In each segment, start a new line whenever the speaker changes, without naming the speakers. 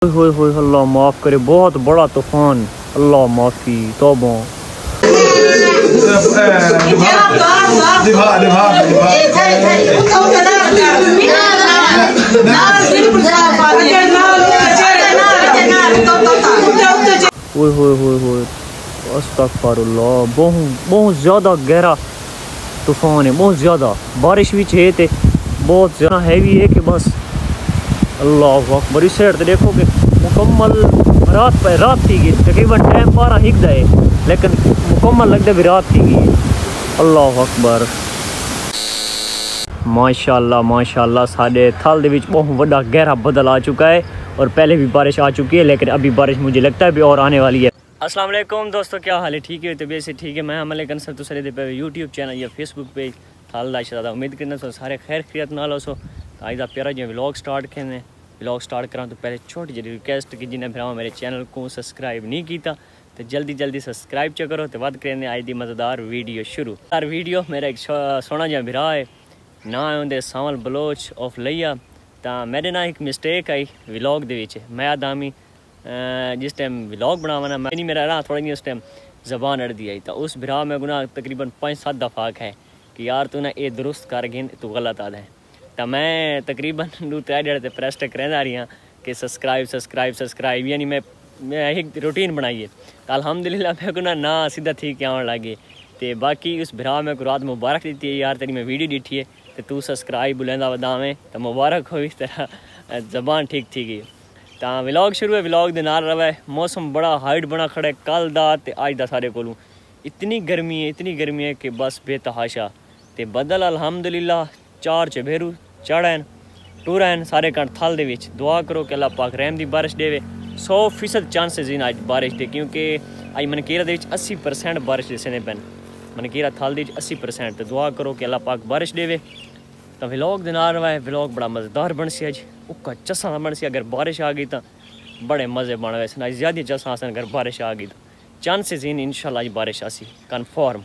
होय अल्लाह माफ़ करे, बहुत बड़ा तूफान, अल्लाह माफ़ी तौबा। होय अस्तगफिरुल्लाह, बहुत ज़्यादा गहरा तूफान है, बहुत ज़्यादा बारिश भी है ते बहुत ज़्यादा हैवी है कि बस अल्लाह अकबर। इस साइड देखो कि मुकम्मल रात थी गई, तकरीबन टाइम 12 हिकदा है लेकिन मुकम्मल लगता भी रात थी गई। अल्लाह अकबर। माशाअल्लाह साढ़े थल दे विच बहुत बड़ा गहरा बदल आ चुका है और पहले भी बारिश आ चुकी है लेकिन अभी बारिश मुझे लगता है भी और आने वाली है। अस्सलाम वालेकुम दोस्तों, क्या हाल है? ठीक है, तबीयत से ठीक है। मैं अमल कंसर तो सरे पे यूट्यूब चैनल या फेसबुक पेज थाल दा ज़्यादा उम्मीद करना तो सारे खैर खैरियत नाल हो। सो अज का प्यारा जो व्लॉग स्टार्ट करने व्लॉग स्टार्ट करा तो पहले छोटी जी रिक्वेस्ट कि जिन्हें भरा मेरे चैनल को सब्सक्राइब नहीं किया तो जल्दी सब्सक्राइब च करो तो वध करें अज की मज़ेदार वीडियो शुरू। वीडियो मेरा एक सोहना जहा भरा है ना उनके सावल बलोच ऑफ लिया तो मेरे ना एक मिसटेक आई व्लॉग दे मैं आदामी जिस टाइम व्लॉग बनावा ना मैं मेरा ना थोड़ा जी उस टाइम ज़बान अड़दी आई तो उस भरा में गुना तकरीबन 5-7 दफ़ा है कि यार तू ना ये दुरुस्त कर गिन तू गलत आदा है तो मैं तकरीबन 2-3 डेढ़ प्रेस करें रही हाँ कि सब्सक्राइब यानी मैं एक रूटीन बनाई है तो अल्हम्दुलिल्लाह मैं को ना सीधा ठीक आने लगे तो बाकी उस भरा में को रात मुबारक दी है यार तेरी मैं वीडियो डिठी है तो तू सब्सक्राइब बुलेंदा वदावें तो मुबारक हो इस तरह ज़बान ठीक थी गई। तो व्लॉग शुरू है, व्लॉग दे नाल रवे। मौसम बड़ा हाइट बना खड़ा है कल दा ते अज दा सारे कोलों इतनी गर्मी है कि बस बेतहाशा ते बदल अल्हम्दुलिल्लाह 4 चबेरू चढ़ टूर सारे कण थल दे विच। दुआ करो कि अल्लाह पाक रहम दी बारिश देवे। 100% चांसेस इन अज बारिश दे क्योंकि अज मनकीरा दे विच 80% बारिश दसने पैन मनकीरा थल दे 80%। तो दुआ करो कि अल्लाह पाक बारिश देवे। तो व्लॉग दे नाल रवे। व्लॉग बड़ा मज़ेदार बन सी अज उक्का चसा बन सी। अगर बारिश आ गई तो बड़े मज़े बन वैसे अज ज़्यादा चसा आसन अगर बारिश आ गई तो चांसेस इन इंशाल्लाह अज बारिश आसी कन्फर्म।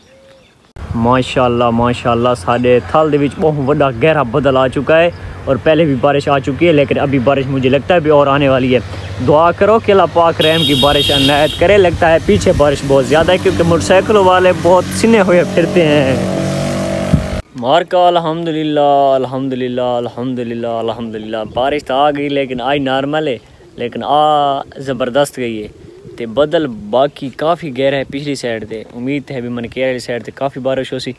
माशाअल्लाह साढ़े थल दे विच बहुत बड़ा गहरा बदल आ चुका है और पहले भी बारिश आ चुकी है लेकिन अभी बारिश मुझे लगता है भी और आने वाली है। दुआ करो कि अल्लाह पाक रहम की बारिश अनायत करे। लगता है पीछे बारिश बहुत ज़्यादा है क्योंकि मोटरसाइकिलों वाले बहुत सीने हुए फिरते हैं। मार्का अल्हम्दुलिल्लाह बारिश तो आ गई लेकिन आज नॉर्मल है लेकिन ज़बरदस्त गई है तो बदल बाकी काफ़ी गहरा है पिछली साइड से। उम्मीद है भी मनकेर वाली साइड से काफ़ी बारिश हो सी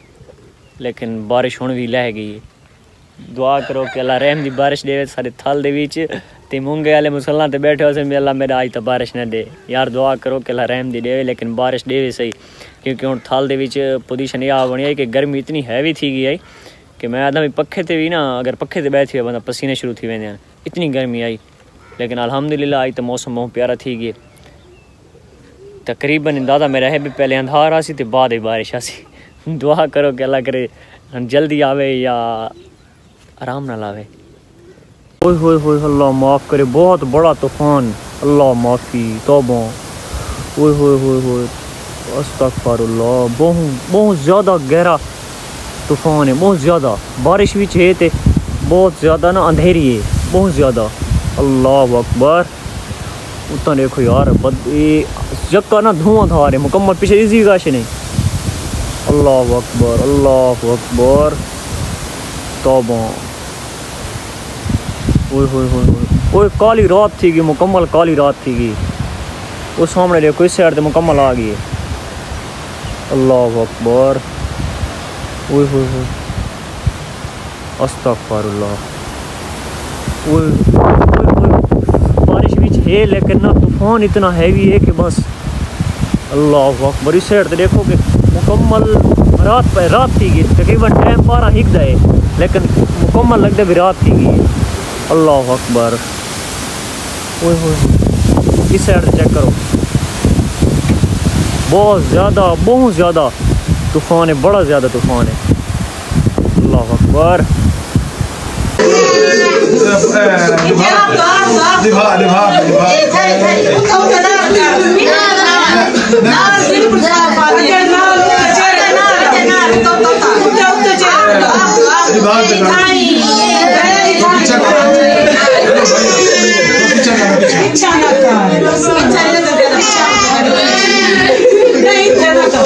लेकिन बारिश हुण भी लह गई है। दुआ करो कि अल्लाह रहम दी बारिश दे सारे थल दे विच ते मूंगे वाले मुसल्लां ते बैठे हो से अल्लाह मेरा आज तो बारिश न दे यार। दुआ करो कि अल्लाह रहम दी देवे लेकिन बारिश देवे सही क्योंकि हुण थल दे विच पोजीशन यह बनी है कि गर्मी इतनी हैवी थी गई है कि मैं आदमी पखे ते भी ना अगर पखे ते बैठी हुआ बंदा पसीने शुरू थी वेंदे इतनी गर्मी आई लेकिन अल्हम्दुलिल्लाह आज तो मौसम बहुत प्यारा थी गई। तकरीबन अंदाज़ा मेरा है भी पहले अंधार आसी तो बाद बारिश आसी। दुआ करो कि अल्लाह करे जल्दी आवे या आराम ना लावे। होय अल्लाह माफ़ करे, बहुत बड़ा तूफान, अल्लाह माफ़ी तौबा। होय अस्तगफिरुल्लाह, बहुत ज़्यादा गहरा तूफान है, बहुत ज़्यादा बारिश भी है तो बहुत ज़्यादा ना अंधेरी है बहुत ज़्यादा। अल्लाह अकबर। उतना देखो यार जब का ना धुआं था रहे मुकम्मल पीछे इसी गाश नहीं। अल्लाह अकबर तौबा। ओए काली रात थी गई, मुकम्मल काली रात थी गई। वो सामने देखो इस साइड से मुकम्मल आ गई है। अल्लाह अकबर। ओए अस्तगफिरुल्लाह। बारिश भी है लेकिन ना तूफान इतना हैवी है कि बस अल्लाह अकबर। इस साइड से देखो कि मुकम्मल रात थी गई, तकरीबन टाइम 12 हिकदा है लेकिन मुकम्मल लगता भी रात थी गई। अल्लाह अकबर। इस साइड से चेक करो बहुत ज़्यादा तूफान है, बड़ा ज़्यादा तूफान है। अल्लाह अकबर।
पीछा ना कर अच्छा ये तो पीछा नहीं तेरा तो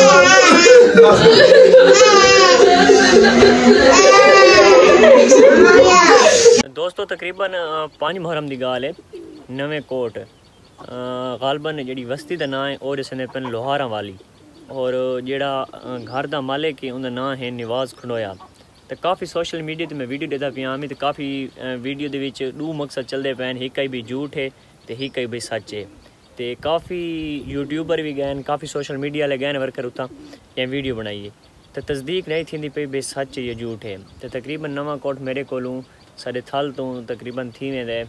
दोस्तों तकरीबन 5 मुहर्रम दी गाल है नवे कोट गालबन जी बस्ती का नाम है और इसने पेन लोहारा वाली और जेड़ा घर का मालिक है उनका नाम है निवाज खंडोया। तो काफ़ी सोशल मीडिया मैं वीडियो देता पिया तो काफ़ी वीडियो के दो मकसद चलते पे हैं, एक भी झूठ है तो एक भी सच है। तो काफ़ी यूट्यूबर भी गए काफ़ी सोशल मीडिया वाले गए वर्कर उतना ये वीडियो बनाइए तो तस्दीक नहीं थी पई बे सच या झूठ है। तो तकरीबन नवा कोट मेरे को साढ़े थल तो तकरीबन थी वेंदे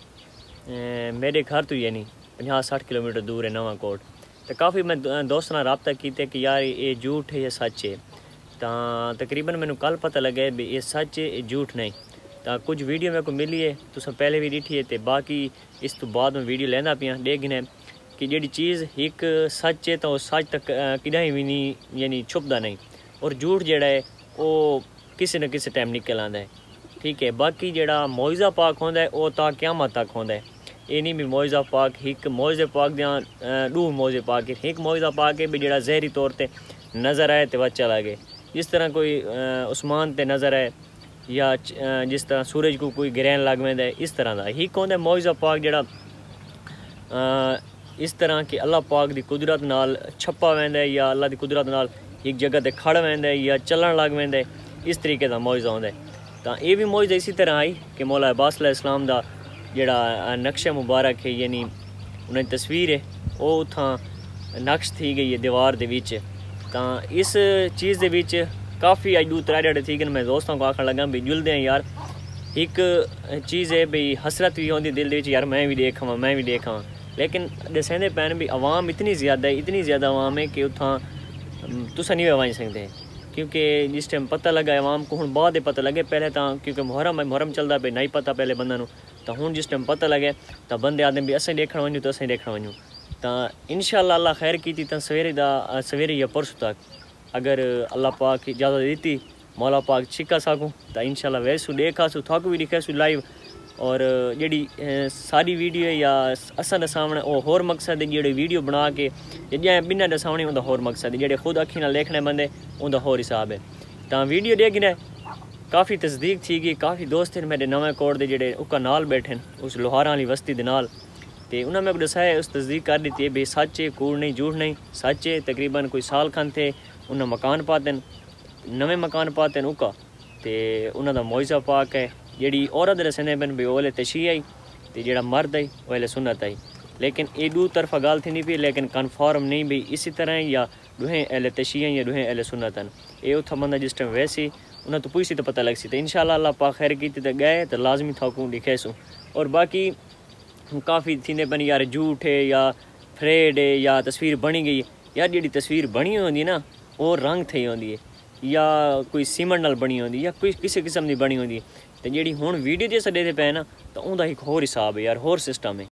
मेरे घर तो यानी 50-60 किलोमीटर दूर है नवा कोट। तो काफ़ी मैं दोस्तों ने रबता किया कि यार ये झूठ है या सच है। तो तकरीबन मैंने कल पता लगे भी ये सच है ये झूठ नहीं। तो कुछ वीडियो मेरे को मिली है तो पहले भी दिखी है तो बाकी इस तो बाद में वीडियो लेना पिया देखने कि जी चीज़ एक सच है तो सच तक कहीं भी नहीं यानी छुपता नहीं और झूठ जड़ा है वो किसी न किसी टाइम निकल आता है। ठीक है, बाकी जड़ा मौइज़ा पाक होंदा है वो ता क़यामत तक होंदा है। ये नहीं भी मौइज़ा पाक एक मौइज़े पाक दियाँ दो मौइज़े पाक एक मौइज़ा पाक है भी जड़ा जहरी तौर पर नज़र आए तो वह चला गए। जिस तरह कोई उस्मान ते नज़र आए या जिस तरह सूरज को कोई ग्रहण लग वेंदा है इस तरह का एक होंदा मौइज़ा पाक जड़ा इस तरह कि अल्लाह पाक की कुदरत नाल छप्पा वेंदा है या अल्लाह की कुदरत नाल एक जगह ते खड़ वेंदा है या चलन लग वेंदा है इस तरीके का मौइज़ा होंदा है। तो ये भी मौइज़ा इसी तरह आई कि मौला अब्बास अलैहिस्सलाम दा जड़ा नक्शा मुबारक है यानी उन्हें तस्वीर है वो उथा नक्श थी गई है दीवार दे विच। तो इस चीज़ दे विच काफ़ी अज 2-3 ध्याड़े थी मैं दोस्तों को आखन लगा भी जुलदे हैं यार एक चीज़ है भी हसरत भी होंदी दिल दे विच यार मैं भी देखा लेकिन दसेंदे पैन भी आवाम इतनी ज़्यादा आवाम है कि उथा तुसा नहीं आवाज सकते क्योंकि जिस टाइम पता लगा आवाम को हूँ बाद पता लगे पहले तो क्योंकि मुहर्रम चलता पे नहीं पता पहले बंदा तो हूँ जिस टाइम पता लगे तो बंदे आदमी भी असें देखण वञूं तो असें देखण वञूं। तो इंशाअल्लाह अल्लाह खैर की तो सवेरे या परसों तक अगर अल्लाह पाक इजाज़त दी मौला पाक छिका सकूँ तो इंशाअल्लाह वैसू देखासू थक भी दिखासू लाइव और जी सारी वीडियो या असा सामने वो होर मकसद है जी वीडियो बना के जै बिना दे सामने उनका होर मकसद है जे खुद अखी नाल देखने बंदे उनका होर हिसाब है। तो वीडियो देखने काफ़ी तस्दीक थी गई काफ़ी दोस्त हैं मेरे नवे कोट के जेडे उका नाल बैठे उस लोहारा वाली बस्ती के नाल तो उन्होंने मेरे को दसाया उस तस्दीक कर दी है भी सच है कूड़ नहीं झूठ नहीं सच है। तकरीबन कोई साल खन थे उन्हें मकान पाते नवे मकान पाते उका तो उन्होंने मौइज़ा पाक है जी औरत दसने बन भी ओले तशी आई तो जो मर्द आई ओले सुन्नत आई। लेकिन ये दो तरफा गाल थी नहीं पी लेकिन कन्फर्म नहीं भी इसी तरह या दुहें एले तशियाँ या दुहें एले सुन्नतन ये उथा बंदा जिस टाइम वैसे उन्हें तो पूछी तो पता लग सी तो इंशाअल्लाह अल्लाह पाक खैर की तो गए तो लाजमी थाकूँ दिखेसू। और बाकी काफ़ी थींदे बन यार झूठ है या फ्रेड है या तस्वीर बनी गई यार जी तस्वीर बनी होंगी ना वो रंग थी होंगी है या कोई सीमेंट नाल बनी होंगी या कोई किसी किस्म की बनी होंगी तो जी हुण वीडियो जो सड़े पे ना तो उनका एक होर हिसाब है यार होर सिस्टम है।